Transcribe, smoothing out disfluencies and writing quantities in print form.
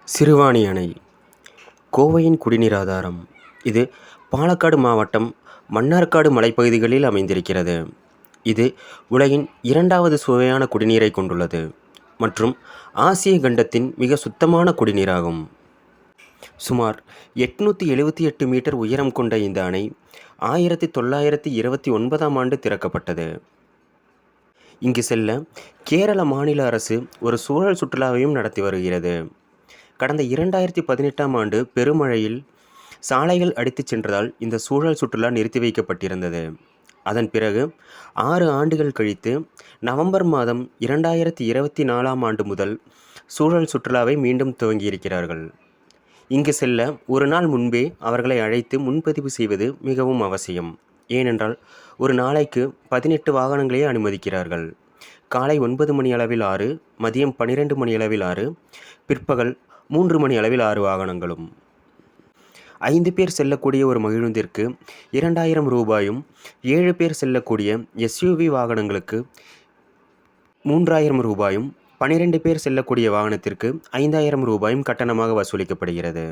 சிறுவாணி அணை கோவையின் குடிநீர் ஆதாரம். இது பாலக்காடு மாவட்டம் மன்னார்காடு மலைப்பகுதிகளில் அமைந்திருக்கிறது. இது உலகின் இரண்டாவது சுவையான குடிநீரை கொண்டுள்ளது மற்றும் ஆசிய கண்டத்தின் மிக சுத்தமான குடிநீராகும். சுமார் 878 மீட்டர் உயரம் கொண்ட இந்த அணை 1929ஆம் ஆண்டு திறக்கப்பட்டது. இங்கு செல்ல கேரள மாநில அரசு ஒரு சூழல் சுற்றுலாவையும் நடத்தி வருகிறது. கடந்த 2018ஆம் ஆண்டு பெருமழையில் சாலைகள் அடித்துச் சென்றதால் இந்த சூழல் சுற்றுலா நிறுத்தி வைக்கப்பட்டிருந்தது. அதன் பிறகு 6 ஆண்டுகள் கழித்து நவம்பர் மாதம் 2024ஆம் ஆண்டு முதல் சூழல் சுற்றுலாவை மீண்டும் துவங்கியிருக்கிறார்கள். இங்கு செல்ல ஒரு நாள் முன்பே அவர்களை அழைத்து முன்பதிவு செய்வது மிகவும் அவசியம். ஏனென்றால் ஒரு நாளைக்கு 18 வாகனங்களே அனுமதிக்கிறார்கள். காலை 9 மணி அளவில் 6, மதியம் 12 மணி அளவில் 6, பிற்பகல் 3 மணி அளவில் 6 வாகனங்களும். 5 பேர் செல்லக்கூடிய ஒரு மகிழுந்திற்கு 2000 ரூபாயும், 7 பேர் செல்லக்கூடிய எஸ்யூவி வாகனங்களுக்கு 3000 ரூபாயும், 12 பேர் செல்லக்கூடிய வாகனத்திற்கு 5000 ரூபாயும் கட்டணமாக வசூலிக்கப்படுகிறது.